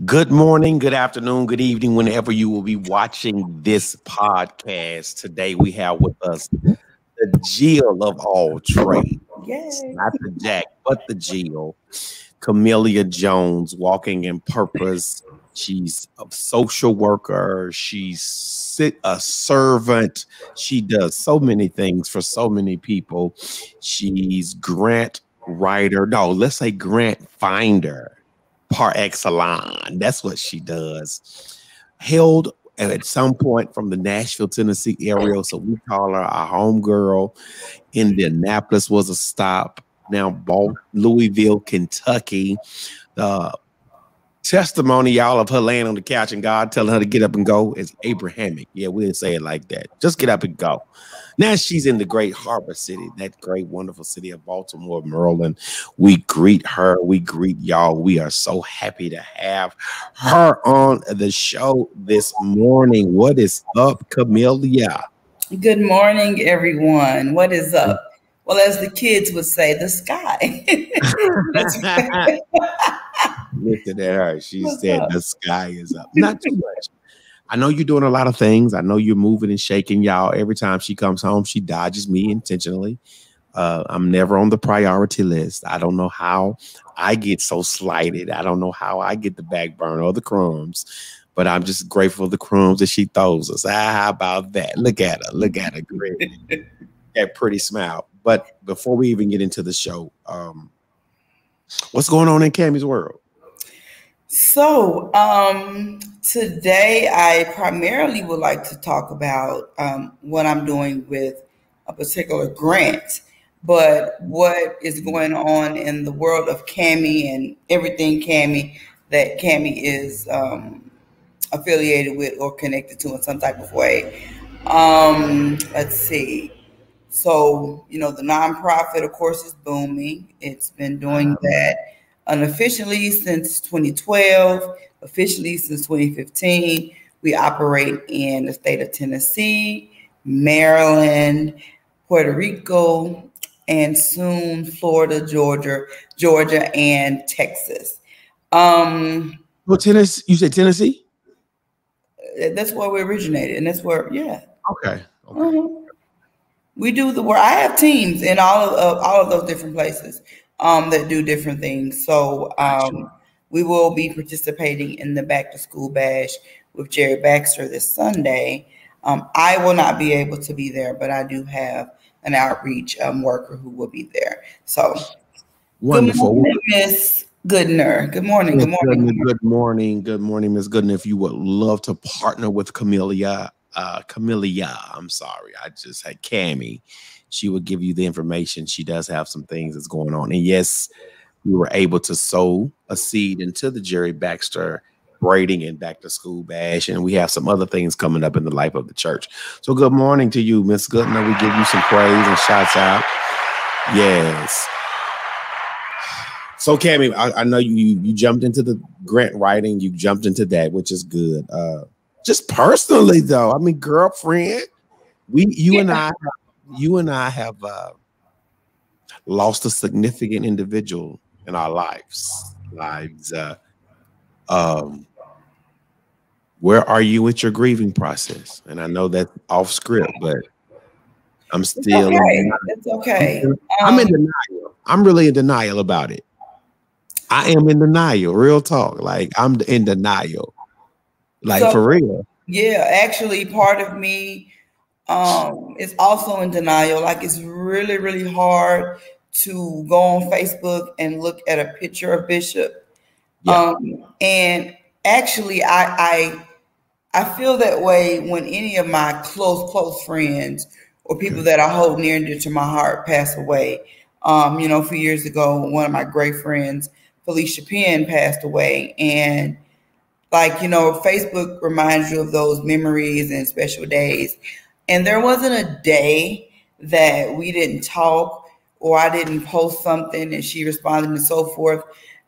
Good morning, good afternoon, good evening, whenever you will be watching this podcast. Today we have with us the Jill of all trades. Yay. Not the Jack, but the Jill. Camellia Jones, walking in purpose. She's a social worker. She's a servant. She does so many things for so many people. She's grant writer. No, let's say grant finder par excellence. That's what she does. Hailed at some point from the Nashville, Tennessee area, so we call her our home girl. Indianapolis was a stop. Now, Louisville, Kentucky. The testimony, y'all, of her laying on the couch and God telling her to get up and go is Abrahamic. Yeah, we didn't say it like that. Just get up and go. Now she's in the great harbor city, that great, wonderful city of Baltimore, Maryland. We greet her. We greet y'all. We are so happy to have her on the show this morning. What is up, Camellia? Good morning, everyone. What is up? Well, as the kids would say, the sky. Listen at her. She said the sky is up. Not too much. I know you're doing a lot of things. I know you're moving and shaking, y'all. Every time she comes home, she dodges me intentionally. I'm never on the priority list. I don't know how I get so slighted. I don't know how I get the back burn or the crumbs, but I'm just grateful for the crumbs that she throws us. How about that? Look at her. Look at her. Great. That pretty smile. But before we even get into the show, what's going on in Cammie's world? So today I primarily would like to talk about what I'm doing with a particular grant, but what is going on in the world of Cammie and everything Cammie that Cammie is affiliated with or connected to in some type of way. Let's see. So, the nonprofit, of course, is booming. It's been doing that unofficially since 2012, officially since 2015. We operate in the state of Tennessee, Maryland, Puerto Rico, and soon Florida, Georgia, and Texas. Well, Tennessee, you said Tennessee? That's where we originated, and that's where, yeah. Okay. We do the work. I have teams in all of those different places that do different things. So we will be participating in the Back to School Bash with Jerry Baxter this Sunday. I will not be able to be there, but I do have an outreach worker who will be there. So wonderful. Good morning, Miss Goodner. Good morning. Good morning. Good morning. Good morning, Miss Goodner. If you would love to partner with Camellia, I'm sorry. I just had Cammie. She would give you the information. She does have some things that's going on. And yes, we were able to sow a seed into the Jerry Baxter braiding and Back to School Bash. And we have some other things coming up in the life of the church. So good morning to you, Miss Goodner. We give you some praise and shouts out. Yes. So Cammie, I know you jumped into the grant writing. You jumped into that, which is good. Just personally, though, I mean, girlfriend, you and I have lost a significant individual in our lives. Where are you with your grieving process? And I know that's off script, but I'm still. It's okay. I'm in denial. I'm really in denial about it. I am in denial. Real talk. Like I'm in denial. Like for real. Yeah, actually, part of me is also in denial. Like it's really, really hard to go on Facebook and look at a picture of Bishop. Yeah. And actually, I feel that way when any of my close friends or people that I hold near and dear to my heart pass away. A few years ago, one of my great friends, Felicia Penn, passed away, and Facebook reminds you of those memories and special days. And there wasn't a day that we didn't talk or I didn't post something and she responded and so forth.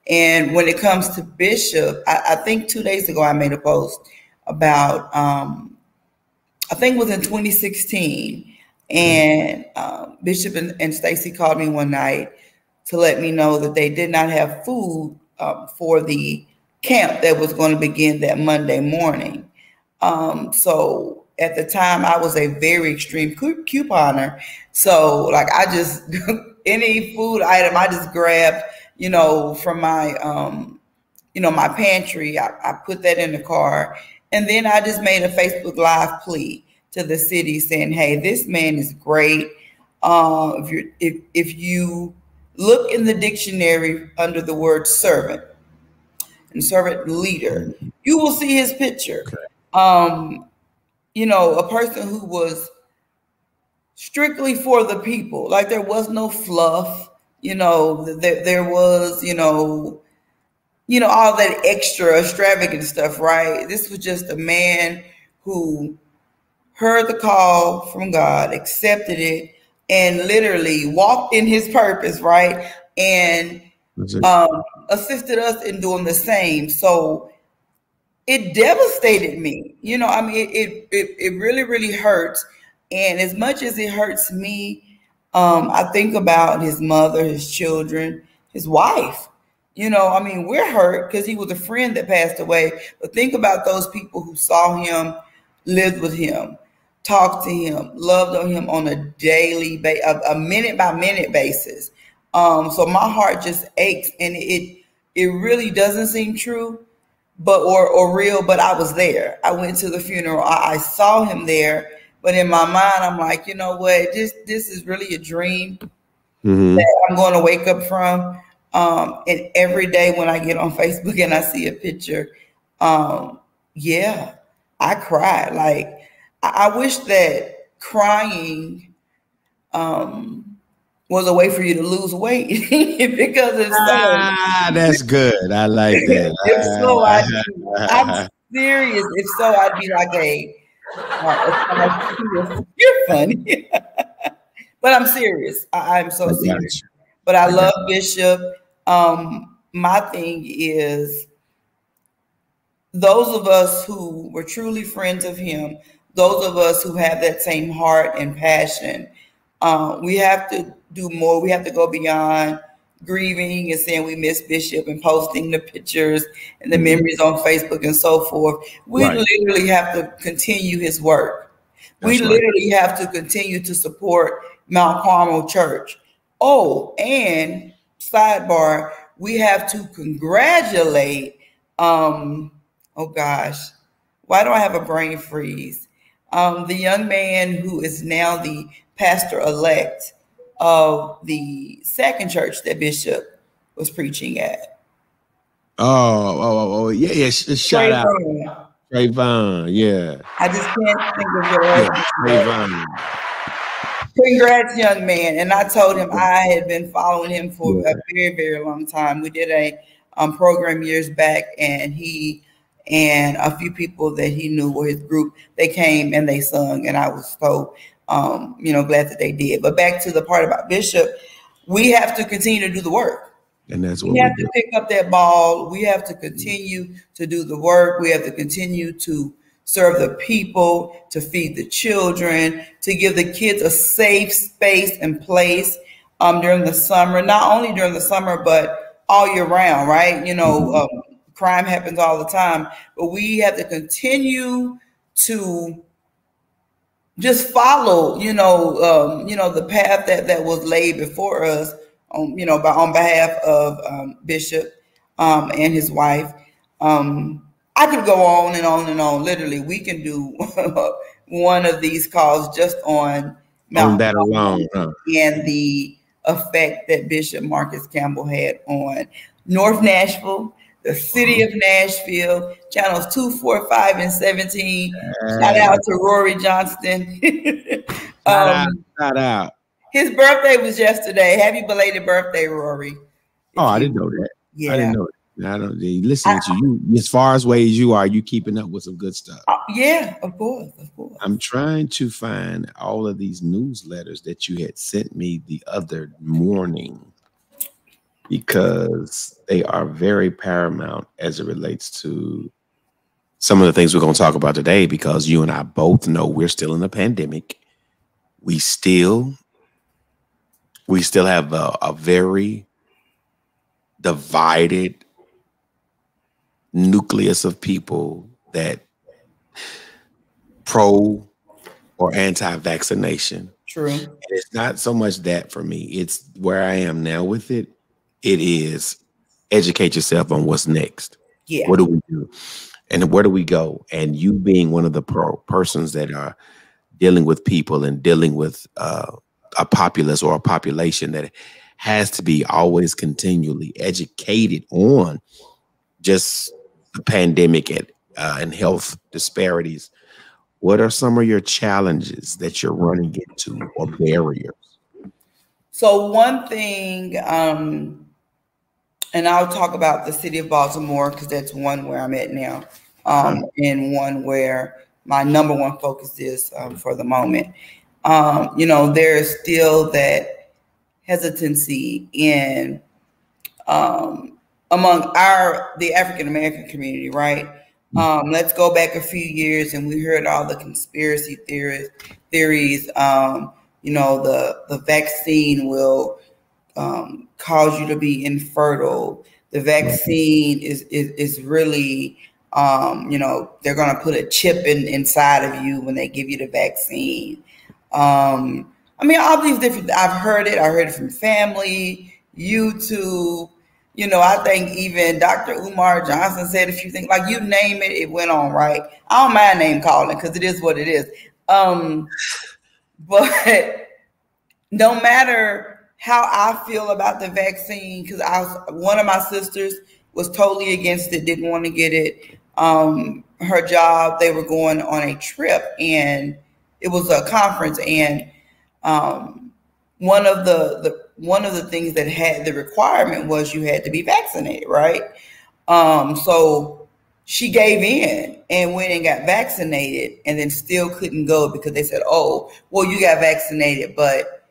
And when it comes to Bishop, I think 2 days ago I made a post about, I think it was in 2016. And Bishop and Stacy called me one night to let me know that they did not have food for the camp that was going to begin that Monday morning. So at the time, I was a very extreme couponer. So like I just any food item I just grabbed, from my my pantry. I put that in the car, and then I just made a Facebook Live plea to the city saying, "Hey, this man is great. If you look in the dictionary under the word servant and servant leader, you will see his picture. A person who was strictly for the people. Like there was no fluff. There was, all that extra extravagant stuff, right? This was just a man who heard the call from God, accepted it, and literally walked in his purpose, right? And assisted us in doing the same. So it devastated me. It really, really hurts. And as much as it hurts me, I think about his mother, his children, his wife. We're hurt because he was a friend that passed away. But think about those people who saw him, lived with him, talked to him, loved on him on a daily, a minute by minute basis. So my heart just aches, and it really doesn't seem true, but or real. But I was there. I went to the funeral. I saw him there. But in my mind, I'm like, you know what? This is really a dream that I'm going to wake up from. And every day when I get on Facebook and I see a picture, I cry. Like I wish that crying was a way for you to lose weight because it's so. That's good. I like that. If so, I'm serious. If so, I'd be like you're funny. But I'm serious. I'm so serious. But I love Bishop. My thing is those of us who were truly friends of him, those of us who have that same heart and passion, we have to do more. We have to go beyond grieving and saying we miss Bishop and posting the pictures and the memories on Facebook and so forth. We literally have to continue his work. We literally have to continue to support Mount Carmel Church. Oh, and sidebar, we have to congratulate, oh gosh, why do I have a brain freeze? The young man who is now the pastor-elect of the second church that Bishop was preaching at. Yeah. Shout out. Trayvon, yeah. I just can't think of your name. Trayvon. Congrats, young man. And I told him I had been following him for a very, very long time. We did a program years back, and he and a few people that he knew were his group, they came and they sung, and I was so glad that they did. But back to the part about Bishop, we have to continue to do the work. And that's what we have to pick up that ball. We have to continue to do the work. We have to continue to serve the people, to feed the children, to give the kids a safe space and place during the summer, not only during the summer, but all year round, right? Crime happens all the time, but we have to continue to just follow, the path that was laid before us, on behalf of Bishop and his wife. I could go on and on and on. Literally, we can do one of these calls just on that alone, and the effect that Bishop Marcus Campbell had on North Nashville, the city of Nashville, channels 2, 4, 5, and 17. Shout out to Rory Johnston. Shout out. His birthday was yesterday. Happy belated birthday, Rory. I didn't know that. Yeah. I didn't know that. I don't listen to you. As far as ways you are, you keeping up with some good stuff. Yeah, of course. I'm trying to find all of these newsletters that you had sent me the other morning, because they are very paramount as it relates to some of the things we're going to talk about today, because you and I both know we're still in a pandemic. We still have a very divided nucleus of people that pro or anti-vaccination. True. And it's not so much that for me. It's where I am now with it. It is educate yourself on what's next. Yeah. What do we do? And where do we go? And you being one of the persons that are dealing with people and dealing with a populace or a population that has to be always continually educated on just the pandemic and health disparities. What are some of your challenges that you're running into or barriers? So one thing, and I'll talk about the city of Baltimore because that's one where I'm at now, and one where my number one focus is for the moment. There's still that hesitancy in among the African American community, right? Let's go back a few years, and we heard all the conspiracy theories. The vaccine will cause you to be infertile. The vaccine is really, they're going to put a chip inside of you when they give you the vaccine. All these different. I heard it from family, YouTube. I think even Dr. Umar Johnson said a few things. Like, you name it, it went on, right? I don't mind name calling because it is what it is. But no matter how I feel about the vaccine, because one of my sisters was totally against it, didn't want to get it. Her job, they were going on a trip, and it was a conference, and one of the things that had the requirement was you had to be vaccinated, right? So she gave in and went and got vaccinated, and then still couldn't go because they said, "Oh, well, you got vaccinated, but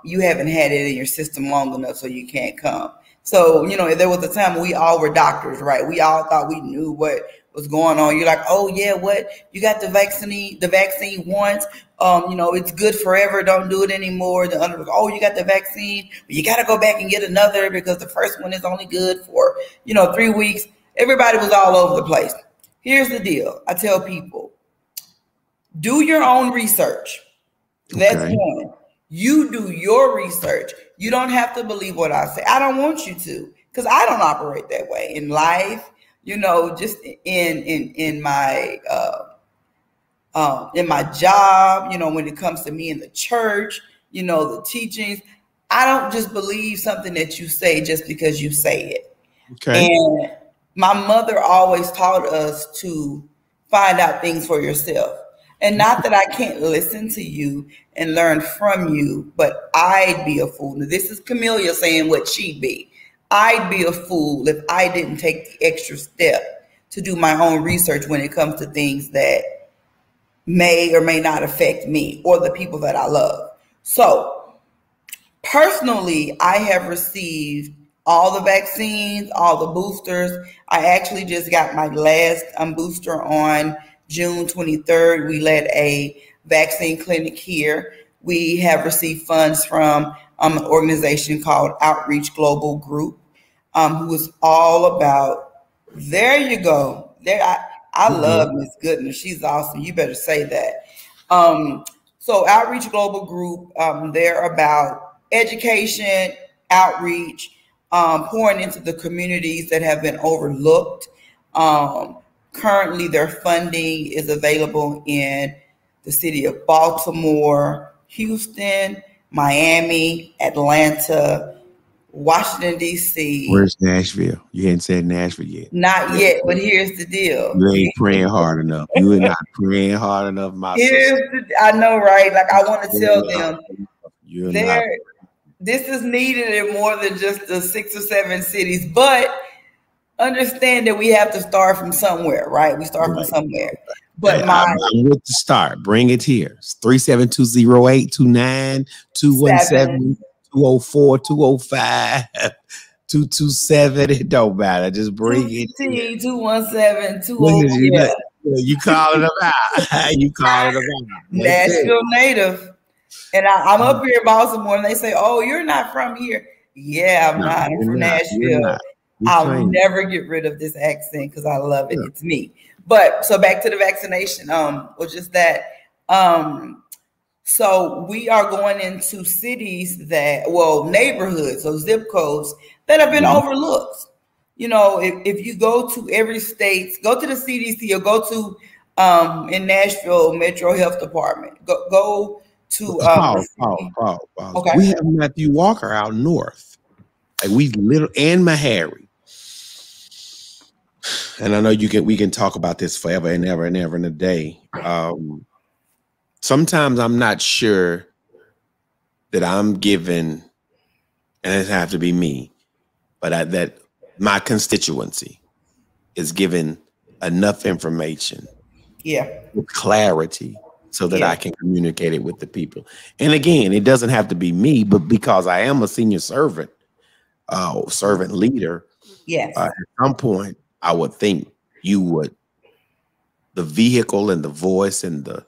you haven't had it in your system long enough, so you can't come." So, there was a time when we all were doctors, right? We all thought we knew what was going on. You're like, "Oh yeah, what? You got the vaccine once. It's good forever. Don't do it anymore." The other was, "Oh, you got the vaccine, but you got to go back and get another because the first one is only good for, 3 weeks." Everybody was all over the place. Here's the deal. I tell people, do your own research. That's one. You do your research. You don't have to believe what I say. I don't want you to, because I don't operate that way in life. Just in my job, when it comes to me in the church, the teachings, I don't just believe something that you say just because you say it. Okay. And my mother always taught us to find out things for yourself. And not that I can't listen to you and learn from you, but I'd be a fool. Now, this is Camellia saying what she'd be. I'd be a fool if I didn't take the extra step to do my own research when it comes to things that may or may not affect me or the people that I love. So personally, I have received all the vaccines, all the boosters. I actually just got my last booster on June 23rd. We led a vaccine clinic here. We have received funds from an organization called Outreach Global Group, who is all about, there you go. I love Miss Goodness. She's awesome. You better say that. So Outreach Global Group, they're about education, outreach, pouring into the communities that have been overlooked. Currently, their funding is available in the city of Baltimore, Houston, Miami, Atlanta, Washington, D.C. Where's Nashville? You hadn't said Nashville yet. Not yet, but here's the deal. You ain't praying hard enough. You ain't not praying hard enough, my sister. I know, right? Like, I want to tell them, this is needed in more than just the 6 or 7 cities, but understand that we have to start from somewhere, right? We start from somewhere. But I'm with the start. Bring it here. It's 372-0829, 217, 204, 205, 227. It don't matter. Just bring it. 217, 204. You calling them out. You calling them out. Nashville native. And I'm up here in Baltimore, and they say, "Oh, you're not from here." Yeah, I'm not. I'm from Nashville. I'll never get rid of this accent because I love it. Yeah. It's me. But so back to the vaccination, or just that. So we are going into cities that, neighborhoods or zip codes that have been overlooked. You know, if you go to every state, go to the CDC or go to in Nashville Metro Health Department, go to pause. Okay. We have Matthew Walker out north. Like and Meharry. And I know we can talk about this forever and ever and ever in a day. Sometimes I'm not sure that I'm given, and it have to be me, but that my constituency is given enough information, with clarity, so that I can communicate it with the people. And again, it doesn't have to be me, but because I am a senior servant leader, at some point, I would think the vehicle and the voice and the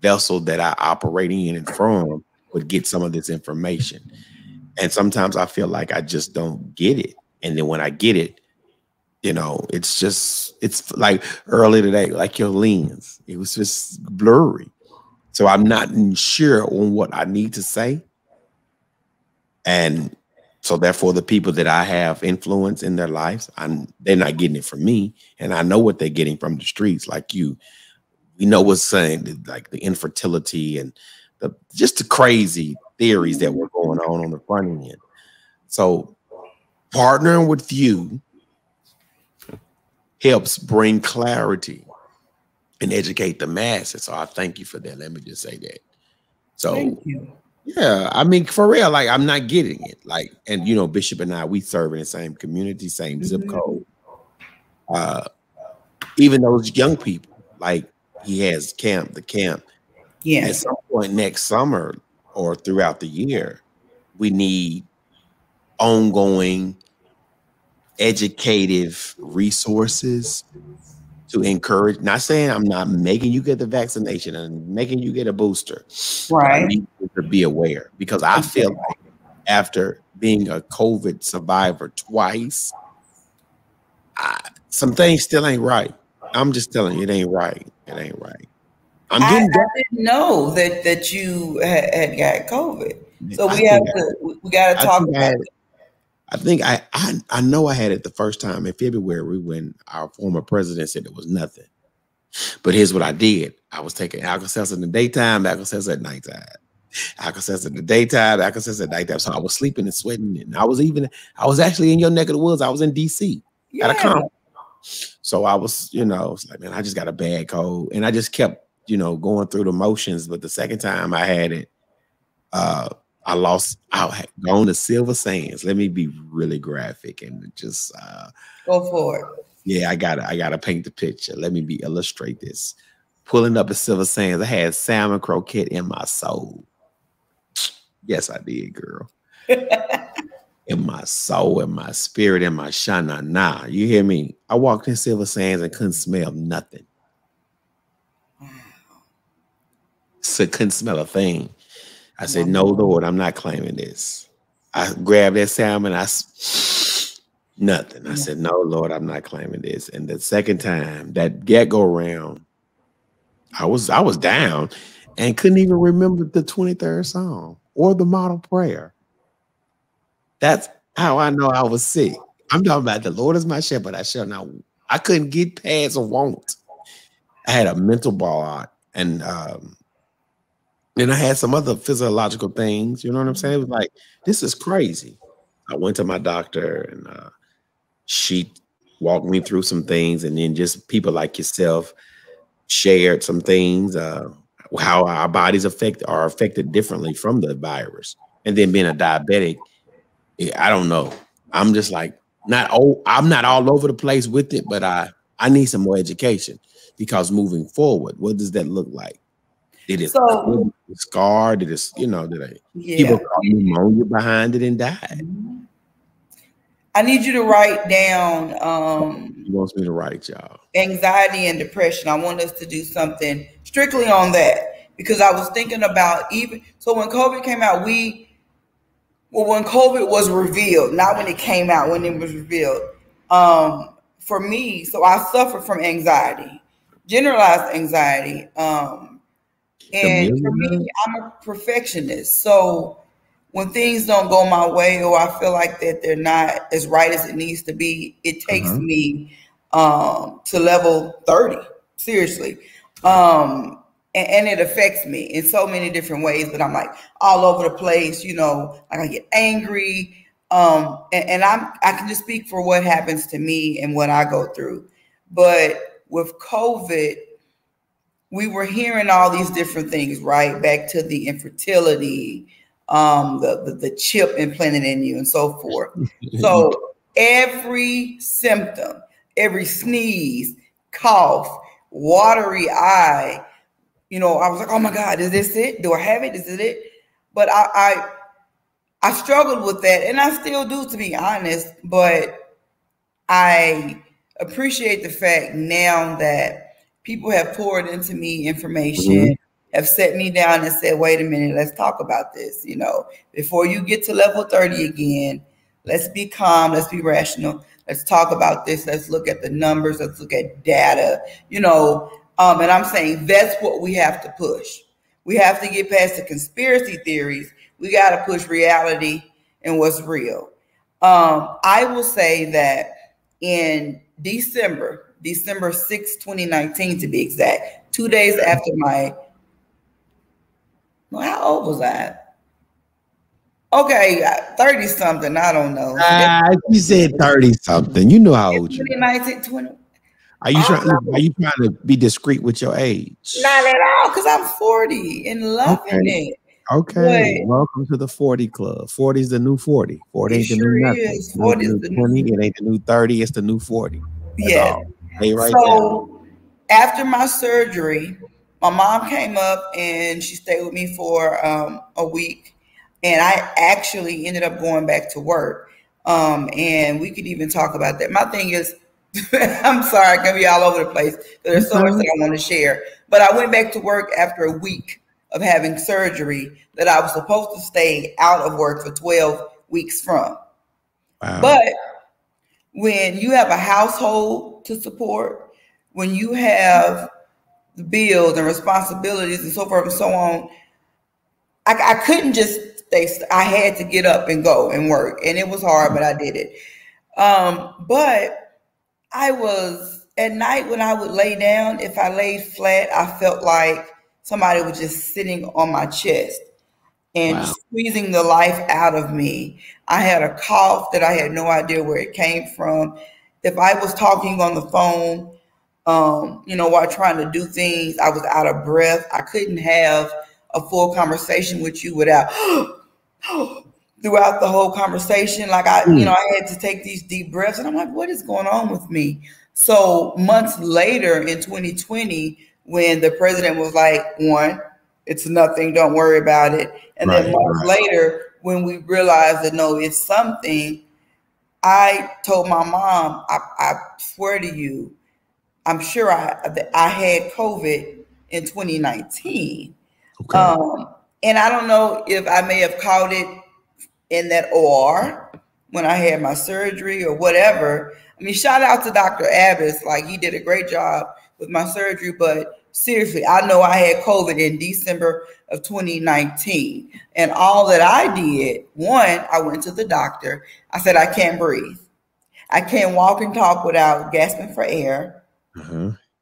vessel that I operate in and from would get some of this information. And sometimes I feel like I just don't get it. And then when I get it, you know, it's like earlier today, like your lens, it was just blurry. So I'm not sure on what I need to say. And so therefore the people that I have influence in their lives, they're not getting it from me. And I know what they're getting from the streets, like you. We know what's saying, like the infertility and just the crazy theories that were going on the front end. So partnering with you helps bring clarity and educate the masses. So I thank you for that. Let me just say that. So thank you. Yeah, I mean, for real, like I'm not getting it. Like, and you know, Bishop and I, we serve in the same community, same zip code. Even those young people, like he has the camp. Yeah. At some point next summer or throughout the year, we need ongoing educative resources to encourage. Not saying I'm not making you get the vaccination and making you get a booster. Right. I need you to be aware, because I feel like after being a COVID survivor twice, some things still ain't right. I'm just telling you, it ain't right. It ain't right. I didn't know that you had got COVID. So we got to talk about it. I think I know I had it the first time in February when our former president said it was nothing. But here's what I did. I was taking Alka-Seltzer in the daytime, Alka-Seltzer at nighttime. Alka-Seltzer in the daytime, Alka-Seltzer at nighttime. So I was sleeping and sweating. And I was actually in your neck of the woods. I was in DC at a conference. So I was, you know, it's like, man, I just got a bad cold. And I just kept, you know, going through the motions. But the second time I had it, I had gone to Silver Sands. Let me be really graphic and just go for it. Yeah, I gotta paint the picture. Let me illustrate this. Pulling up at Silver Sands, I had salmon croquette in my soul. Yes, I did, girl. In my soul, in my spirit, in my sha-na-na. You hear me? I walked in Silver Sands and couldn't smell nothing. So couldn't smell a thing. I said, no, Lord, I'm not claiming this. I grabbed that salmon. Nothing. I said, no, Lord, I'm not claiming this. And the second time, that get-go round, I was down and couldn't even remember the 23rd Psalm or the model prayer. That's how I know I was sick. I'm talking about the Lord is my shepherd. I shall not. I couldn't get past a want. I had a mental blowout, and then I had some other physiological things. You know what I'm saying? It was like, this is crazy. I went to my doctor, and she walked me through some things, and then just people like yourself shared some things, how our bodies are affected differently from the virus. And then being a diabetic, I don't know. I'm just like, I'm not all over the place with it, but I need some more education, because moving forward, what does that look like? Did it scar? Did it, people caught pneumonia behind it and died? I need you to write down. He wants me to write, y'all. Anxiety and depression. I want us to do something strictly on that, because I was thinking about when COVID came out, when COVID was revealed, not when it came out, when it was revealed, For me, so I suffer from anxiety, generalized anxiety. And for me, I'm a perfectionist. So when things don't go my way, or I feel like that they're not as right as it needs to be, it takes me to level 30, seriously. And it affects me in so many different ways, but I'm like all over the place, you know, like I get angry. And I can just speak for what happens to me and what I go through. But with COVID, we were hearing all these different things, right? Back to the infertility, the chip implanted in you and so forth. So every symptom, every sneeze, cough, watery eye, you know, I was like, oh my God, is this it? Do I have it? Is it? But I struggled with that, and I still do, to be honest, but I appreciate the fact now that people have poured into me information, have set me down and said, wait a minute, let's talk about this. You know, before you get to level 30 again, let's be calm, let's be rational, let's talk about this, let's look at the numbers, let's look at data, you know, and I'm saying that's what we have to push. We have to get past the conspiracy theories. We got to push reality and what's real. I will say that in December 6, 2019, to be exact, 2 days after how old was I? Okay, 30 something. I don't know. You said 30 something. You know how old you are. 20. Are you trying to be discreet with your age? Not at all, because I'm 40 and loving it. Okay, but welcome to the 40 club. 40 is the new 40. 40 ain't the new nothing. 40 is the new 20. It ain't the new 30. It's the new 40. Yeah. Hey, right so there. After my surgery, my mom came up and she stayed with me for a week, and I actually ended up going back to work. And we could even talk about that. My thing is, I'm sorry, I can be all over the place because there's so much that I want to share. But I went back to work after a week of having surgery that I was supposed to stay out of work for 12 weeks from. Wow. But when you have a household to support, when you have the bills and responsibilities and so forth and so on, I couldn't just stay. I had to get up and go and work. And it was hard, but I did it. But I was, at night when I would lay down, if I laid flat, I felt like somebody was just sitting on my chest and squeezing the life out of me. I had a cough that I had no idea where it came from. If I was talking on the phone, you know, while trying to do things, I was out of breath. I couldn't have a full conversation with you without throughout the whole conversation. Like you know, I had to take these deep breaths, and I'm like, what is going on with me? So months later in 2020, when the president was like, one, it's nothing, don't worry about it. And then months later, when we realized that, no, it's something, I told my mom, I swear to you, I'm sure I had COVID in 2019. Okay. And I don't know if I may have caught it in that OR when I had my surgery or whatever. I mean, shout out to Dr. Abbas. Like, he did a great job with my surgery, but seriously, I know I had COVID in December of 2019. And all that I did, one, I went to the doctor. I said, I can't breathe. I can't walk and talk without gasping for air.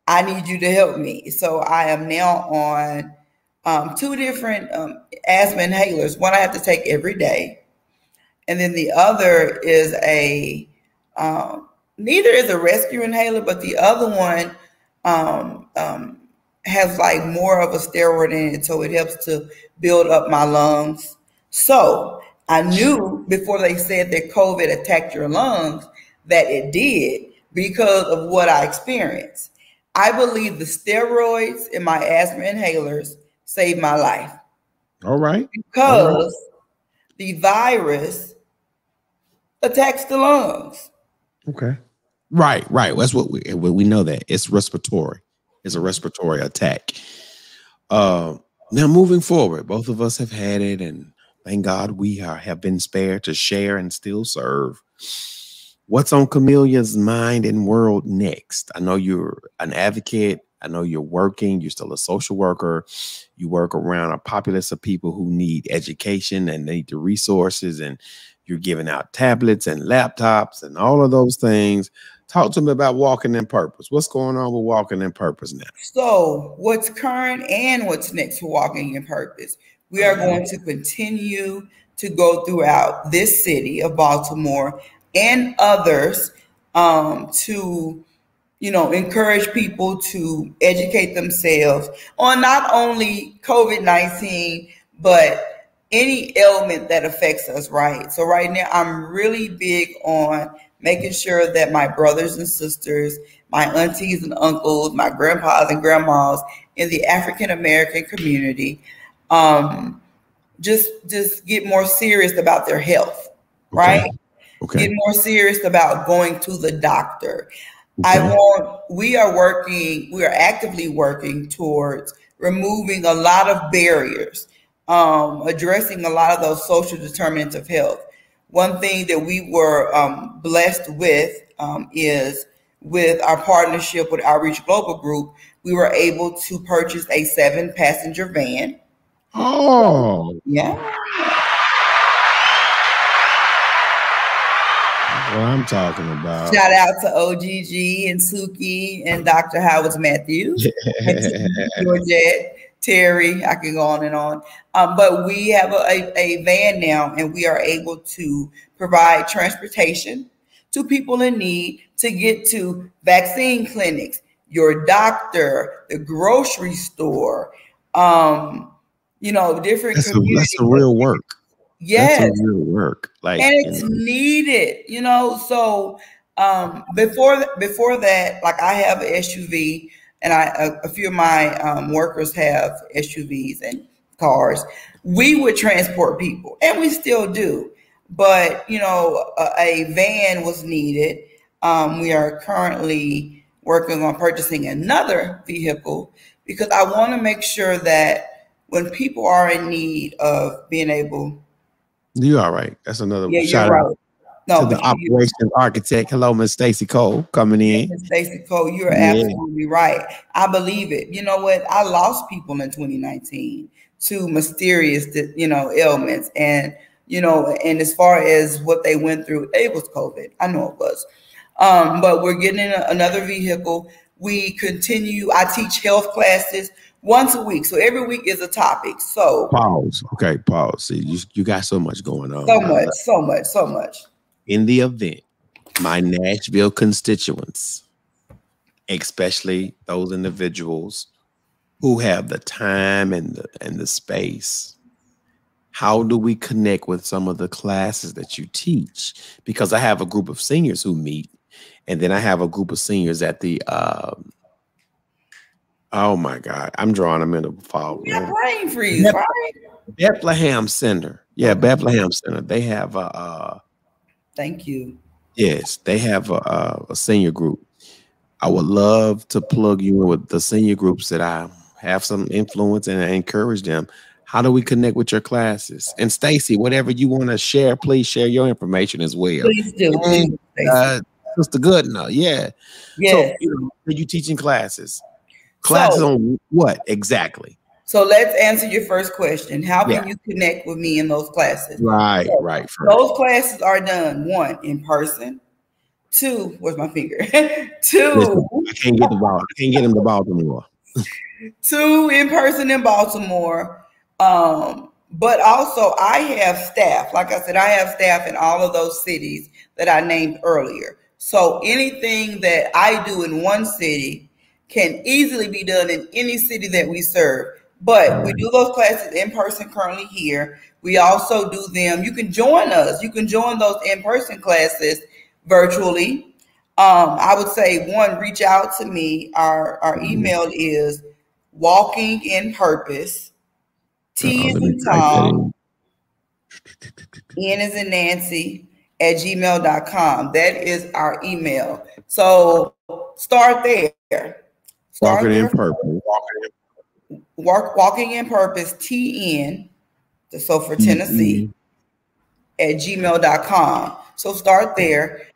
I need you to help me. So I am now on 2 different asthma inhalers. One I have to take every day. And then the other is neither is a rescue inhaler, but the other one has like more of a steroid in it. So it helps to build up my lungs. So I knew before they said that COVID attacked your lungs that it did because of what I experienced. I believe the steroids in my asthma inhalers saved my life. All right. Because the virus attacks the lungs. Okay. Right. That's what we know, that it's respiratory. It's a respiratory attack. Now moving forward, both of us have had it, and thank God we have been spared to share and still serve. What's on Camelia's mind and world next? I know you're an advocate. I know you're working. You're still a social worker. You work around a populace of people who need education and need the resources, and you're giving out tablets and laptops and all of those things. Talk to me about Walking in Purpose. What's going on with Walking in Purpose now? So what's current and what's next for Walking in Purpose? We are going to continue to go throughout this city of Baltimore and others to encourage people to educate themselves on not only COVID-19, but any ailment that affects us, right? So right now, I'm really big on making sure that my brothers and sisters, my aunties and uncles, my grandpas and grandmas in the African-American community, just get more serious about their health, right? Okay. Get more serious about going to the doctor. Okay. We are actively working towards removing a lot of barriers, addressing a lot of those social determinants of health. One thing that we were blessed with is with our partnership with Outreach Global Group, we were able to purchase a 7-passenger van. Oh, Yeah. What I'm talking about. Shout out to OGG and Suki and Dr. Howard Matthews, Georgette, Terry. I can go on and on. But we have a van now, and we are able to provide transportation to people in need to get to vaccine clinics, your doctor, the grocery store, different communities. That's a real work. Yes. That's a real work. And it's needed, so before that, like I have an SUV, and a few of my workers have SUVs and cars. We would transport people, and we still do, but a van was needed. We are currently working on purchasing another vehicle because I want to make sure that when people are in need of being able. You all right? That's another shout out to the operations architect. Hello, Miss Stacy Cole coming in. Miss Stacy Cole, you're absolutely right. I believe it. You know what? I lost people in 2019 to mysterious, ailments, and and as far as what they went through, it was COVID. I know it was, but we're getting another vehicle. We continue. I teach health classes once a week. So every week is a topic. So pause. Okay, pause. See, you got so much going on. So much. In the event, my Nashville constituents, especially those individuals who have the time and the space, how do we connect with some of the classes that you teach? Because I have a group of seniors who meet, and then I have a group of seniors at the oh my God, I'm drawing them in the fall. Yeah, brain freeze, right? Bethlehem Center. Yeah, Bethlehem Center. They have thank you. Yes, they have a senior group. I would love to plug you in with the senior groups that I have some influence and I encourage them. How do we connect with your classes? And Stacy, whatever you want to share, please share your information as well. Please do. Sister Goodenough, yeah. Yeah. So, are you teaching classes? Classes on what exactly? So let's answer your first question. How can you connect with me in those classes? Right. First. Those classes are done, 1, in person. 2, where's my finger? 2. I can't get the ball. I can't get him to Baltimore. 2 in person in Baltimore. But also I have staff. Like I said, I have staff in all of those cities that I named earlier. So anything that I do in one city can easily be done in any city that we serve. But we do those classes in person currently here. We also do them. You can join us. You can join those in-person classes virtually. I would say, 1, reach out to me. Our email is walkinginpurpose, T is in Tom, N is in Nancy, @gmail.com. That is our email. So start there. Walking in Purpose. Walking in Purpose, TN, so for Tennessee, @gmail.com. So start there.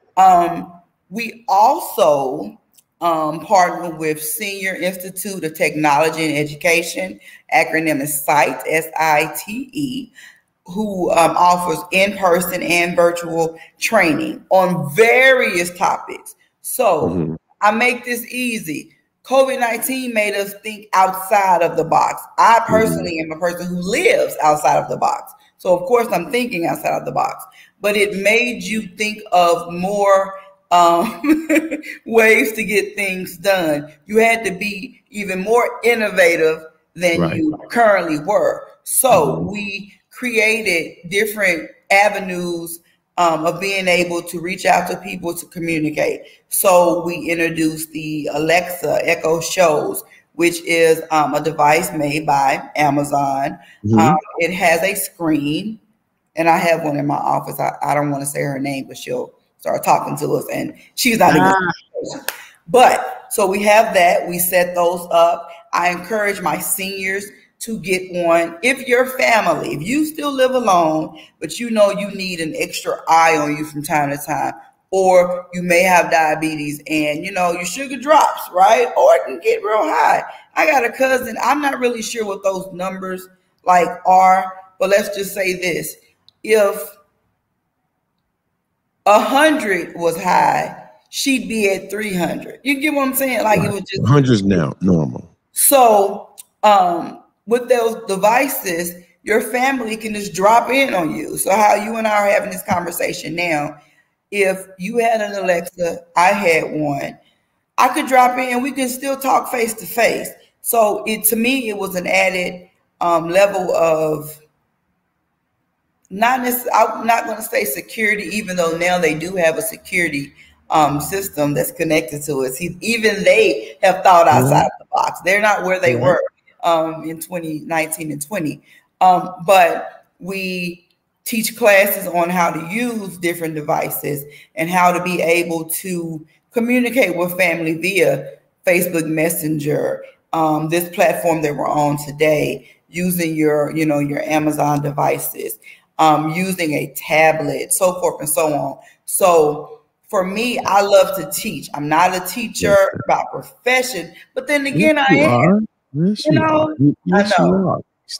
We also partner with Senior Institute of Technology and Education, acronym is SITE, SITE, who offers in-person and virtual training on various topics. So I make this easy. COVID-19 made us think outside of the box. I personally am a person who lives outside of the box. So of course I'm thinking outside of the box, but it made you think of more ways to get things done. You had to be even more innovative than you currently were. So we created different avenues of being able to reach out to people to communicate. So we introduced the Alexa Echo Shows, which is a device made by Amazon. It has a screen, and I have one in my office. I don't want to say her name, but she'll start talking to us, and she's not even. But so we have that. We set those up. I encourage my seniors to get one. If your family, if you still live alone, but you know you need an extra eye on you from time to time, or you may have diabetes and you know your sugar drops, right? Or it can get real high. I got a cousin, I'm not really sure what those numbers like are, but let's just say this. If 100 was high, she'd be at 300. You get what I'm saying? Like it was just 100's now normal. So with those devices, your family can just drop in on you. So how you and I are having this conversation now, if you had an Alexa, I had one, I could drop in and we can still talk face to face. So to me, it was an added level of not necessarily, I'm not going to say security, even though now they do have a security system that's connected to us. Even they have thought outside the box. They're not where they were in 2019 and 20. But we teach classes on how to use different devices and how to be able to communicate with family via Facebook Messenger, this platform that we're on today, using your Amazon devices, using a tablet, so forth and so on. So for me, I love to teach. I'm not a teacher by profession, but then again, I am. Yes, I know.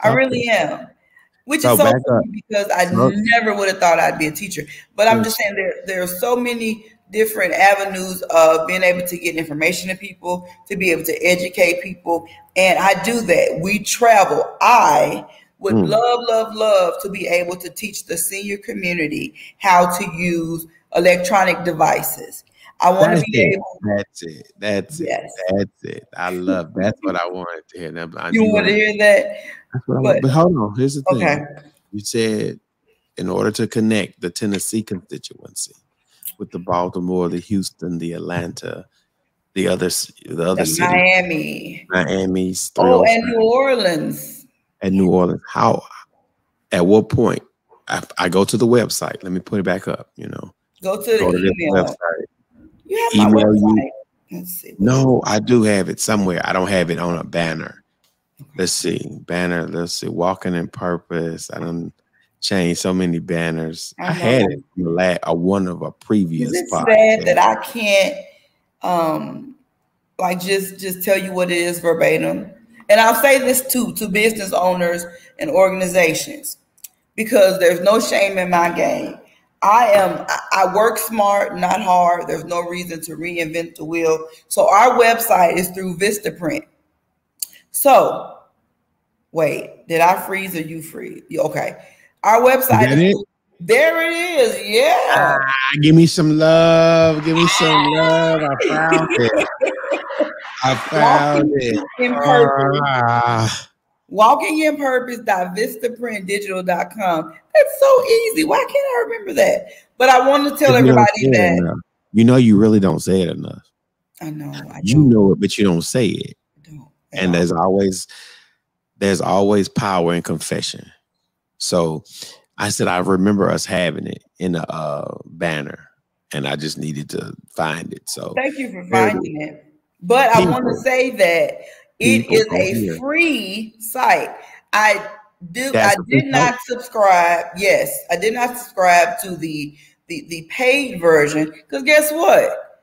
I really am. Which is so funny because I never would have thought I'd be a teacher. But I'm just saying there are so many different avenues of being able to get information to people, to be able to educate people. And I do that. We travel. I would love to be able to teach the senior community how to use electronic devices. I want to be able. That's it. I love. That's what I wanted to hear. You want to hear that? That's what I want. But hold on. Here's the thing. Okay. You said in order to connect the Tennessee constituency with the Baltimore, the Houston, the Atlanta, the other cities, Miami's, and New Orleans. And New Orleans. How? At what point? I go to the website. Let me put it back up. Go to the email. Website. You have my website. Let's see. No, I do have it somewhere. I don't have it on a banner. Let's see. Banner. Let's see. Walking in Purpose. I done changed so many banners. I had it on one of a previous. Is it sad that I can't just tell you what it is verbatim? And I'll say this too to business owners and organizations, because there's no shame in my game. I work smart, not hard. There's no reason to reinvent the wheel. So our website is through Vistaprint. So wait, did I freeze or you freeze? Okay. Our website is there it is. Yeah. Give me some love. Give me some love. I found it. I found it. In purpose. WalkingInPurpose.vistaprintdigital.com. That's so easy. Why can't I remember that? But I want to tell everybody that. You really don't say it enough. I know. You know it, but you don't say it. I don't. And there's always power in confession. So I said, I remember us having it in a banner, and I just needed to find it. So thank you for finding it. But I want to say that it is a free site. I did not subscribe. Yes, I did not subscribe to the the paid version, because guess what?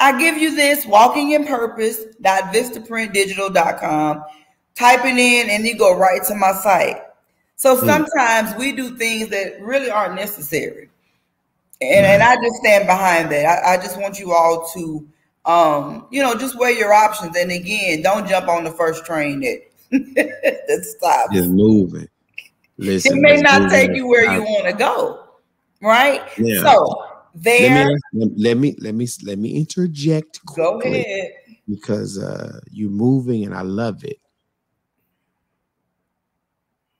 I give you this, walkinginpurpose.vistaprintdigital.com. Type it in and you go right to my site. So sometimes we do things that really aren't necessary. And I just stand behind that. I just want you all to, just weigh your options. And again, don't jump on the first train that stops. Just move it. Listen, it may not take you where you want to go, right? Yeah. So there. Let me interject quickly. Go ahead. Because you're moving and I love it.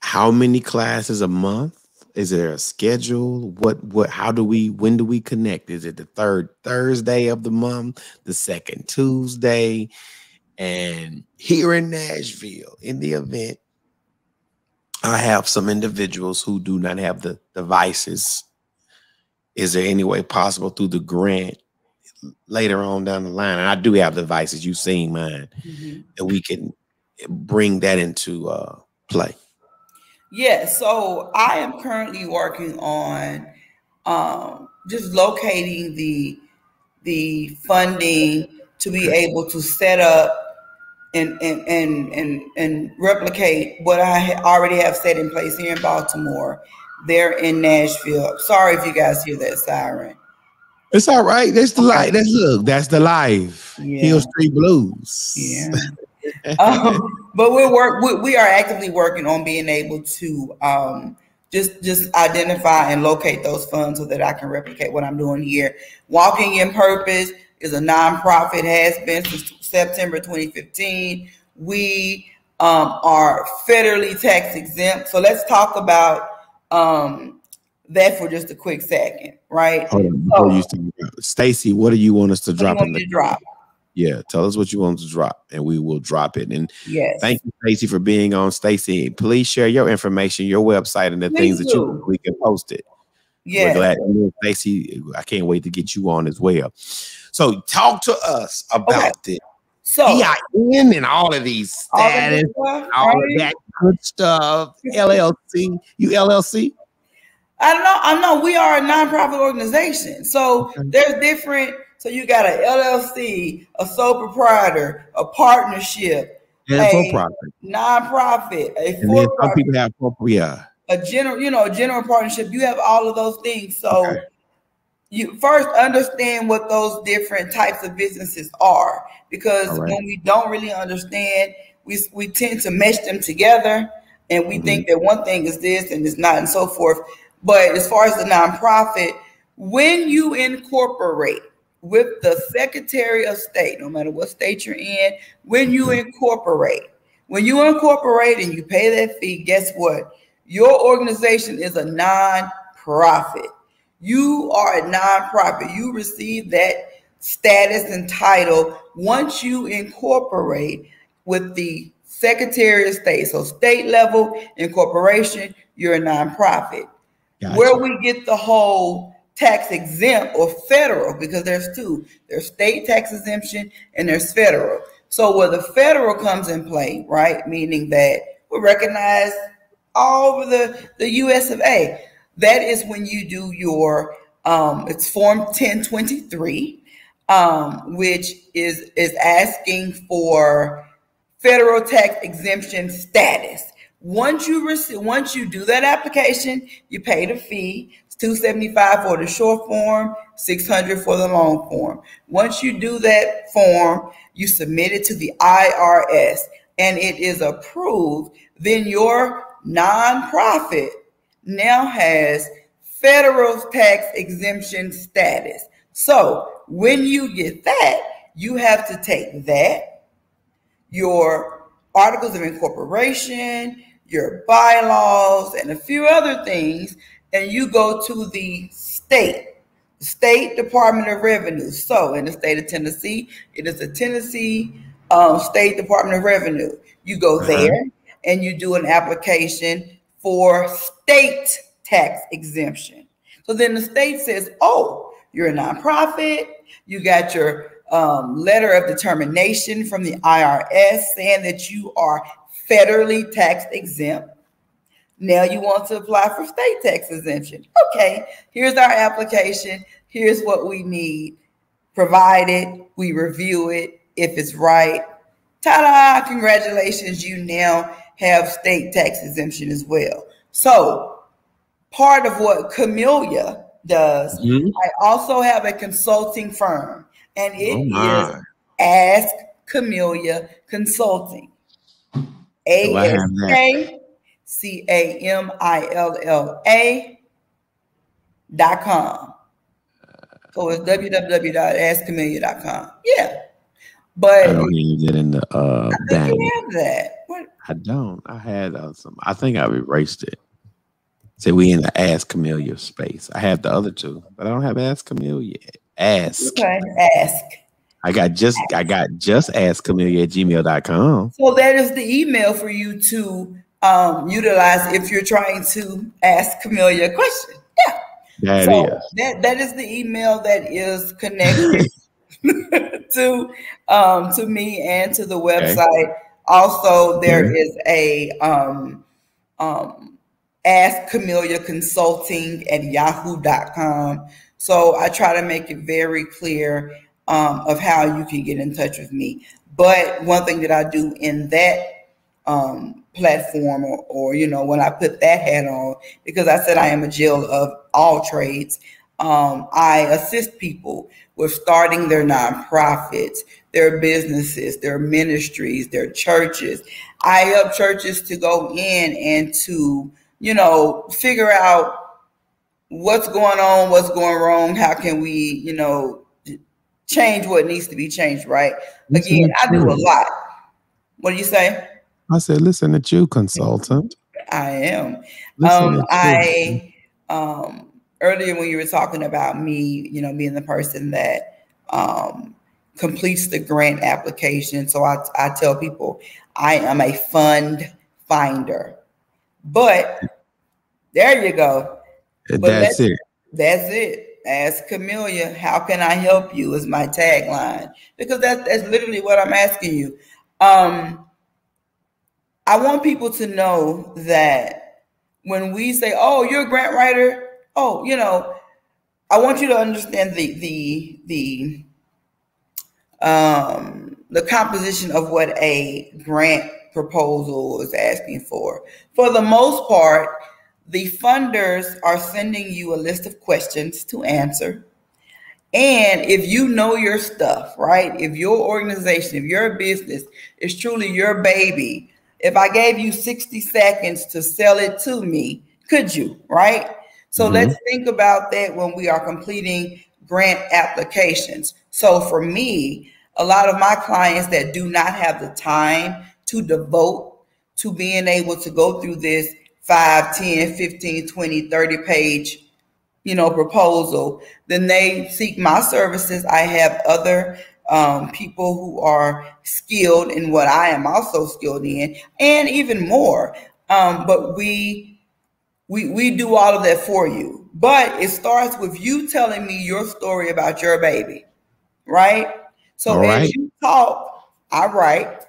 How many classes a month? Is there a schedule? When do we connect? Is it the third Thursday of the month, the second Tuesday? And here in Nashville, in the event, I have some individuals who do not have the devices. Is there any way possible through the grant later on down the line? And I do have devices. You've seen mine. And we can bring that into play. Yeah, so I am currently working on just locating the funding to be able to set up and replicate what I already have set in place here in Baltimore, there in Nashville. Sorry if you guys hear that siren. It's all right. That's the life. That's the life. Yeah. Hill Street Blues. Yeah. But we are actively working on being able to just identify and locate those funds so that I can replicate what I'm doing here. Walking in Purpose is a nonprofit, has been since September 2015. We are federally tax exempt. So let's talk about that for just a quick second, right? Hold on, Stacey, what do you want us to drop in the drop? Yeah, tell us what you want to drop, and we will drop it. And yes, thank you, Stacey, for being on. Stacey, please share your information, your website, and the things that we can post it. Yeah, we're glad. Stacey, I can't wait to get you on as well. So, talk to us about this. So, EIN and all of these status, all of that good stuff. LLC, you LLC? I know. We are a nonprofit organization, so there's different. So you got a LLC, a sole proprietor, a partnership, and for-profit, nonprofit, a for-profit, a general partnership. You have all of those things. So you first understand what those different types of businesses are, because when we don't really understand, we tend to mesh them together, and we think that one thing is this and it's not, and so forth. But as far as the nonprofit, when you incorporate with the Secretary of State, no matter what state you're in, when you incorporate and you pay that fee, guess what? Your organization is a nonprofit. You are a nonprofit. You receive that status and title once you incorporate with the Secretary of State. So state level incorporation, you're a nonprofit. Gotcha. Where we get the whole tax exempt or federal, because there's two. There's state tax exemption and there's federal. So where the federal comes in play, right, meaning that we're recognized all over the US of A. That is when you do your, it's Form 1023, which is asking for federal tax exemption status. Once you do that application, you pay the fee. It's $275 for the short form, $600 for the long form. Once you do that form, you submit it to the IRS and it is approved. Then your nonprofit now has federal tax exemption status. So when you get that, you have to take that, your articles of incorporation, your bylaws, and a few other things, and you go to the State Department of Revenue. So in the state of Tennessee, it is the Tennessee State Department of Revenue. You go there and you do an application for state tax exemption. So then the state says, oh, you're a nonprofit, you got your letter of determination from the IRS saying that you are federally tax exempt. Now you want to apply for state tax exemption. Okay, here's our application. Here's what we need. Provide it. We review it. If it's right, ta-da, congratulations, you now have state tax exemption as well. So part of what Camellia does, I also have a consulting firm, and it is Ask Camellia Consulting. AskCamilla.com. So it's www.askcamellia.com. Yeah. But I don't even get in the I think you have that. What? I don't. I had some. I think I've erased it. Say we in the Ask Camellia space. I have the other two, but I don't have Ask Camellia yet. Ask. Okay. Ask. I got just askcamellia@gmail.com. So that is the email for you to utilize if you're trying to ask Camellia a question. Yeah. That is the email that is connected to me and to the website. Okay. Also, there is a Ask Camellia Consulting at yahoo.com. So I try to make it very clear of how you can get in touch with me. But one thing that I do in that platform or when I put that hat on, because I said I am a Jill of all trades, I assist people with starting their nonprofits, their businesses, their ministries, their churches. I help churches to go in and to, figure out what's going on, what's going wrong, how can we, change what needs to be changed, right? Again, I do a lot. What do you say? I said, listen at you, consultant. I am. Earlier when you were talking about me, being the person that completes the grant application. So I tell people I am a fund finder. But there you go. That's it. That's it. Ask Camellia, how can I help you is my tagline. Because that's literally what I'm asking you. I want people to know that when we say, oh, you're a grant writer, I want you to understand the composition of what a grant proposal is asking for. For the most part, the funders are sending you a list of questions to answer. And if you know your stuff, right? If your organization, if your business is truly your baby, if I gave you 60 seconds to sell it to me, could you, right? So let's think about that when we are completing grant applications. So for me, a lot of my clients that do not have the time to devote to being able to go through this 5, 10, 15, 20, 30 page, proposal, then they seek my services. I have other people who are skilled in what I am also skilled in, and even more. But we do all of that for you. But it starts with you telling me your story about your baby, right? So as you talk, I write.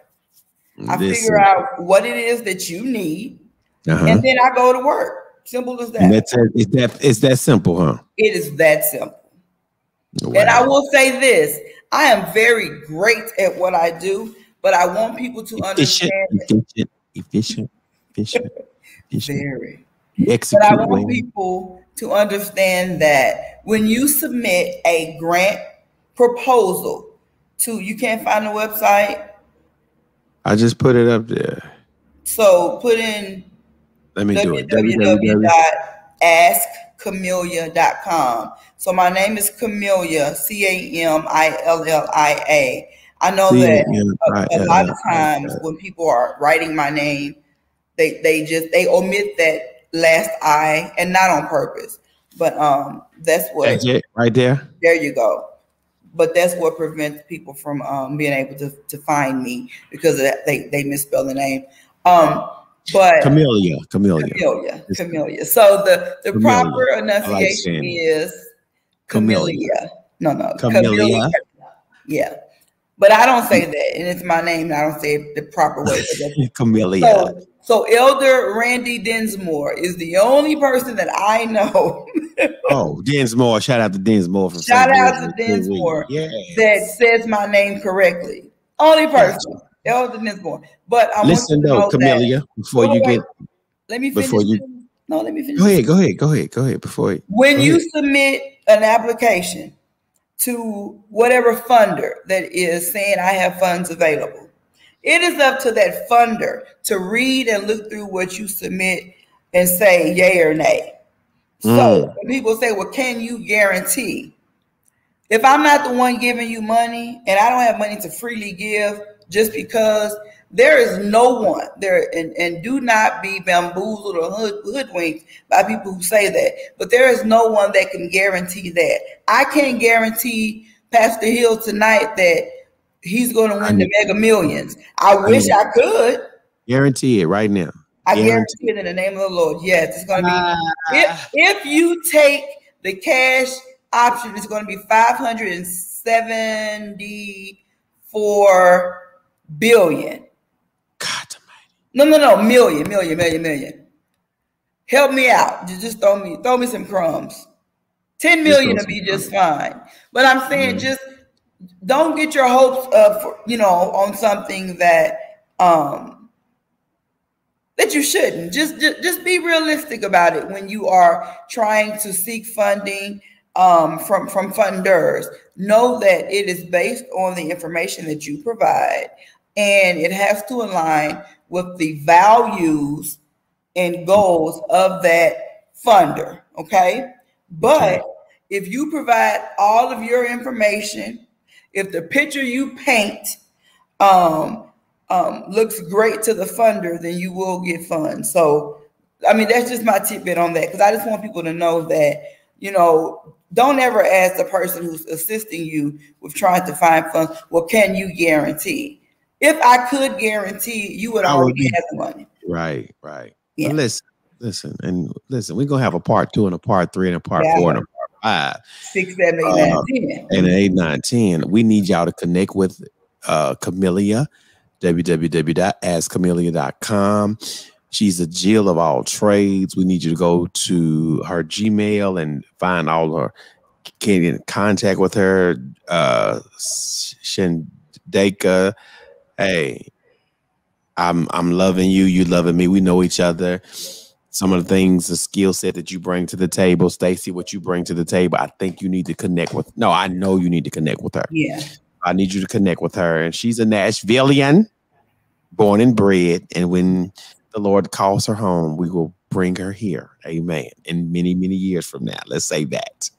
I figure out what it is that you need. And then I go to work. Simple as that. It's that simple, huh? It is that simple. Wow. And I will say this. I am very great at what I do, but I want people to understand. Efficient. Very. But I want people to understand that when you submit a grant proposal you can't find the website? I just put it up there. So put in www.askcamellia.com. So my name is Camellia, Camillia. I know that a lot of times when people are writing my name, they omit that last I, and not on purpose. But that's what right there. There you go. But that's what prevents people from being able to find me, because they misspell the name. But Camellia. So the proper enunciation is Camellia. No, Camellia. Yeah. But I don't say that, and it's my name, and I don't say it the proper way. Camellia. So Elder Randy Dinsmore is the only person that I know. Oh, Dinsmore. Shout out to Dinsmore from Shout St. out to Louis. Dinsmore Yes. that says my name correctly. Only person, Elder Dinsmore. But I listen want you to though, know Camellia, that, before you get, let me finish. No, let me finish. Go ahead. Before when you submit an application to whatever funder that is saying I have funds available, it is up to that funder to read and look through what you submit and say yay or nay. So when people say, well, can you guarantee? If I'm not the one giving you money and I don't have money to freely give just because, there is no one there, and do not be bamboozled or hoodwinked by people who say that, but there is no one that can guarantee that. I can't guarantee Pastor Hill tonight that he's going to win the Mega Millions. I wish I could. Guarantee it right now. I guarantee it in the name of the Lord. Yes, it's going to be. If you take the cash option, it's going to be $574 billion. God almighty. No, million. Help me out. Just throw me some crumbs. 10 million will be just fine. But I'm saying just don't get your hopes up for, on something that that you shouldn't. Just be realistic about it when you are trying to seek funding from funders. Know that it is based on the information that you provide, and it has to align with the values and goals of that funder. Okay. But if you provide all of your information, if the picture you paint looks great to the funder, then you will get funds. So, I mean, that's just my tidbit on that, because I just want people to know that, don't ever ask the person who's assisting you with trying to find funds, well, can you guarantee? If I could guarantee, you would already have the money. Right. Yeah. Listen, we're going to have a part 2 and a part 3 and a part 4 and a part 5. 6, 7, 8, 9, 10. And 8, 9, 10. We need y'all to connect with Camellia, www.askcamellia.com. She's a Jill of all trades. We need you to go to her Gmail and find all her, get in contact with her. Shandeka, hey, I'm loving you. You loving me. We know each other. Some of the things, the skill set that you bring to the table, Stacy, what you bring to the table, I think you need to connect with. No, I know you need to connect with her. Yeah. I need you to connect with her. And she's a Nashvilleian, born and bred. And when the Lord calls her home, we will bring her here. Amen. And many, many years from now. Let's say that.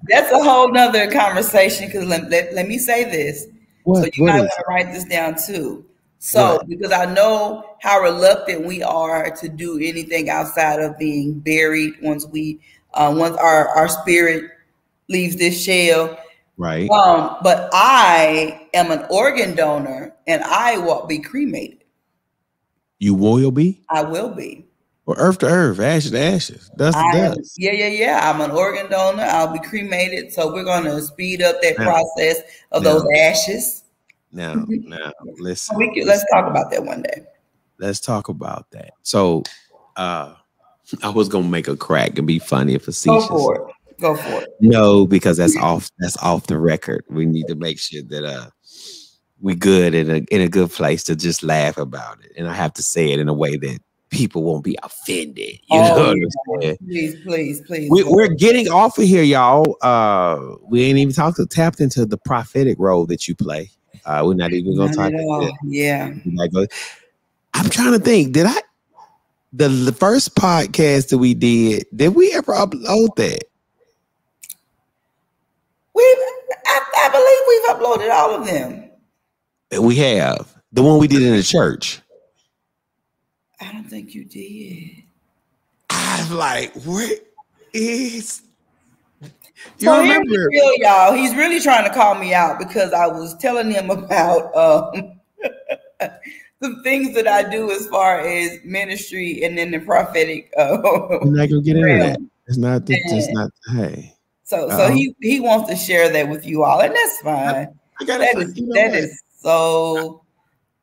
That's a whole nother conversation, because let me say this. So you might want to write this down too. So, because I know how reluctant we are to do anything outside of being buried once our spirit leaves this shell. Right. But I am an organ donor, and I will be cremated. You will be? I will be. Well, earth to earth, ashes to ashes, dust to dust. Yeah. I'm an organ donor. I'll be cremated. So we're going to speed up that process of those ashes. Now, listen. Let's talk about that one day. Let's talk about that. So, I was gonna make a crack and be funny and facetious. Go for it. No, because that's off the record. We need to make sure that we good in a good place to just laugh about it. And I have to say it in a way that people won't be offended. You know what I'm saying? Please. We're getting off of here, y'all. We ain't even tapped into the prophetic role that you play. We're not even gonna talk about it. Yeah. I'm trying to think. Did the first podcast that we did we ever upload that? I believe we've uploaded all of them. We have. The one we did in the church. I don't think you did. I'm like, what is... So remember, y'all, he's really trying to call me out because I was telling him about the things that I do as far as ministry and then the prophetic. We're not gonna get into that. It's not. Hey. So he wants to share that with you all, and that's fine.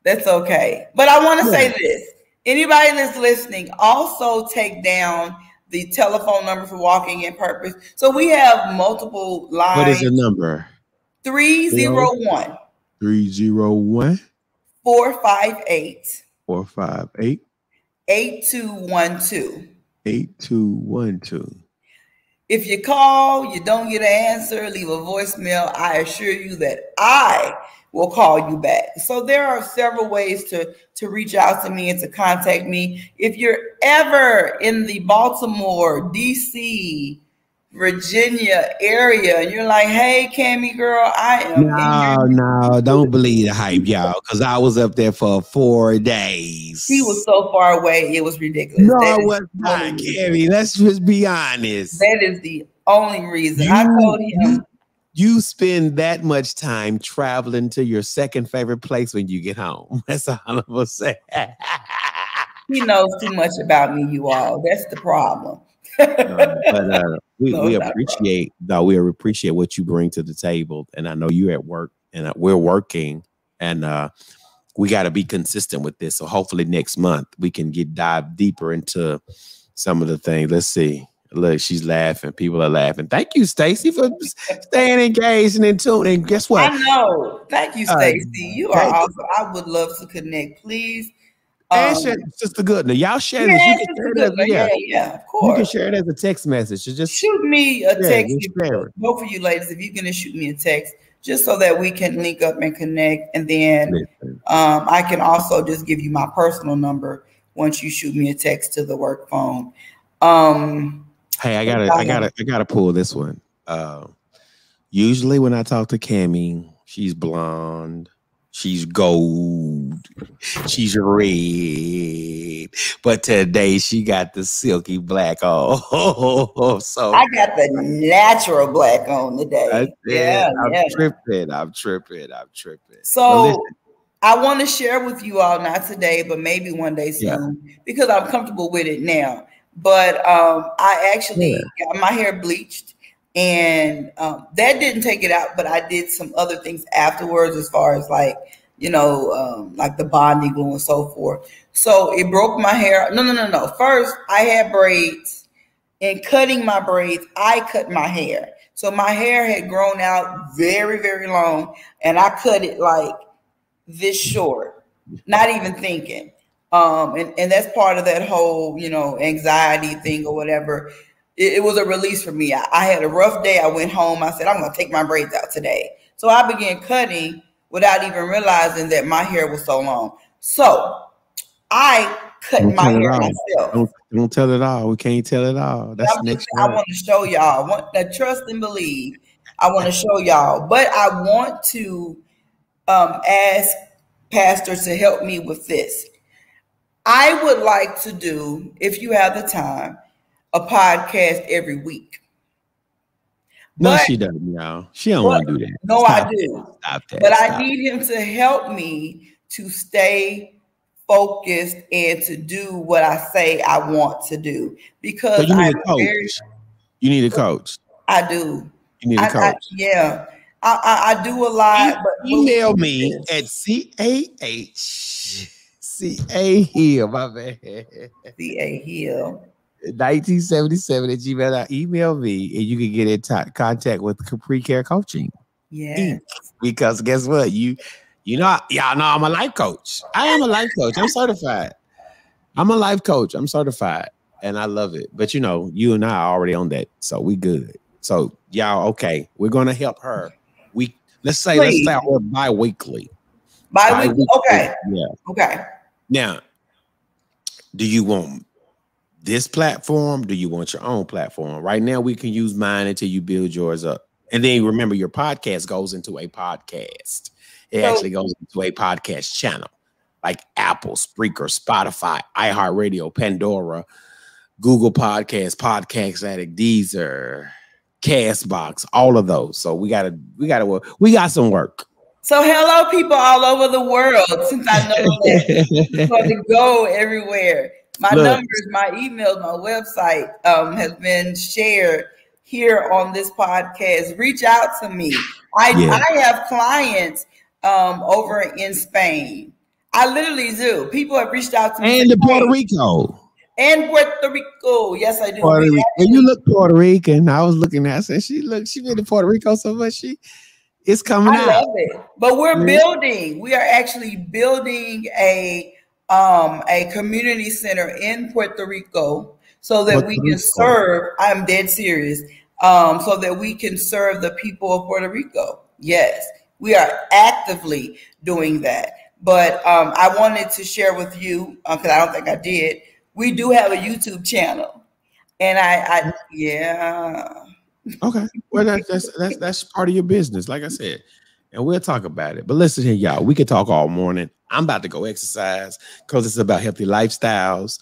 That's okay. But I want to say this: Anybody that's listening, also take down the telephone number for Walking in Purpose. So we have multiple lines. What is the number? 301 301 458 458 8212. 8212. If you call, you don't get an answer, leave a voicemail. I assure you that I will call you back. So there are several ways to reach out to me and to contact me. If you're ever in the Baltimore, DC, Virginia area, and you're like, hey, Cammy girl, I am. No, don't believe the hype, y'all, because I was up there for 4 days. He was so far away, it was ridiculous. No, I was not, Cammy. Let's just be honest. That is the only reason. I told him. You spend that much time traveling to your second favorite place when you get home. That's 100%. He knows too much about me, you all. That's the problem. We appreciate what you bring to the table, and I know you're at work, and we're working, and we got to be consistent with this. So hopefully next month we can dive deeper into some of the things. Let's see. Look, she's laughing. People are laughing. Thank you, Stacy, for staying engaged and in tune. And guess what? I know. Thank you, Stacy. You are awesome. I would love to connect, please. And share Sister Goodner. Y'all share this. You can share it yeah, of course. You can share it as a text message. Just shoot me a text. Both of you ladies, if you can shoot me a text, just so that we can link up and connect. And then I can also just give you my personal number once you shoot me a text to the work phone. Hey, I gotta pull this one. Usually when I talk to Cammy, she's blonde, she's gold, she's red, but today she got the silky black on. So I got the natural black on today. I'm tripping. So I want to share with you all, not today, but maybe one day soon, because I'm comfortable with it now. But I actually got my hair bleached, and that didn't take it out, but I did some other things afterwards, as far as like the bonding glue and so forth. So it broke my hair. No. First, I had braids, and cutting my braids, I cut my hair. So my hair had grown out very, very long, and I cut it like this short, not even thinking. And that's part of that whole, anxiety thing or whatever. It was a release for me. I had a rough day. I went home. I said, I'm going to take my braids out today. So I began cutting without even realizing that my hair was so long. So I cut my hair myself. Don't tell it all. We can't tell it all. That's next. I want to show y'all. I want to trust and believe. I want to show y'all. But I want to ask Pastor to help me with this. I would like to do, if you have the time, a podcast every week. No, she doesn't, y'all. She don't want to do that. No, I do. But I need him to help me to stay focused and to do what I say I want to do. Because you need a coach. You need a coach. I do. You need a coach. I do a lot. But email me at CA Hill, my man. CA Hill 1977 at gmail.com. Email me and you can get in contact with Capri Care Coaching. Yeah. Because guess what? Y'all know I'm a life coach. I am a life coach. I'm certified. I'm a life coach. I'm certified. And I love it. But you and I are already on that. So we good. So y'all, okay. We're gonna help her. Let's say we're bi-weekly. Bi-weekly. Okay. Yeah. Okay. Now, do you want this platform? Do you want your own platform? Right now, we can use mine until you build yours up. And then remember, your podcast goes into a podcast. It actually goes into a podcast channel like Apple, Spreaker, Spotify, iHeartRadio, Pandora, Google Podcasts, Podcast Addict, Deezer, Castbox, all of those. So we got work. We got some work. So hello, people all over the world. Since I know that it's going to go everywhere. My numbers, my emails, my website has been shared here on this podcast. Reach out to me. I have clients over in Spain. I literally do. People have reached out to me. And to Puerto Rico. And Puerto Rico. Yes, I do. And you look Puerto Rican. I was looking at her. I said, she been to Puerto Rico so much. It's coming out. I love it. But we're building. We are actually building a community center in Puerto Rico so that we can serve. I'm dead serious. So that we can serve the people of Puerto Rico. Yes, we are actively doing that. But I wanted to share with you, because I don't think I did, we do have a YouTube channel. And yeah. Okay. Well, that's part of your business, like I said. And we'll talk about it. But listen here, y'all. We can talk all morning. I'm about to go exercise because it's about healthy lifestyles.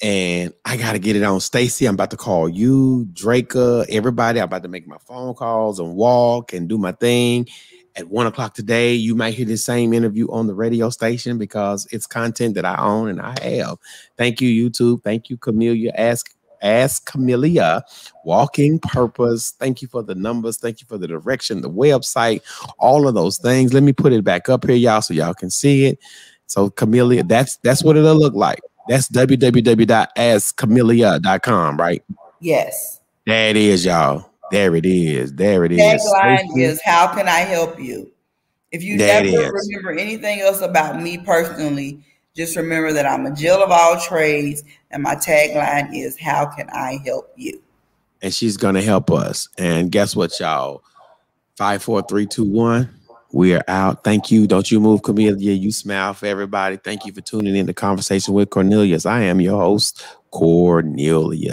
And I got to get it on. Stacy, I'm about to call you, Draca, everybody. I'm about to make my phone calls and walk and do my thing. At 1 o'clock today, you might hear the same interview on the radio station because it's content that I own and I have. Thank you, YouTube. Thank you, Camellia. Ask Camellia, Walking Purpose. Thank you for the numbers. Thank you for the direction, the website, all of those things. Let me put it back up here, y'all, so y'all can see it. So Camellia, that's what it'll look like. That's www.askcamellia.com, right? Yes. There it is, y'all. There it is. There it is. Tagline is, how can I help you? If you never remember anything else about me personally, just remember that I'm a Jill of all trades, and my tagline is, how can I help you? And she's going to help us. And guess what, y'all? 5, 4, 3, 2, 1. We are out. Thank you. Don't you move, Camellia. You smile for everybody. Thank you for tuning in to Conversation with Cornelius. I am your host, Cornelia.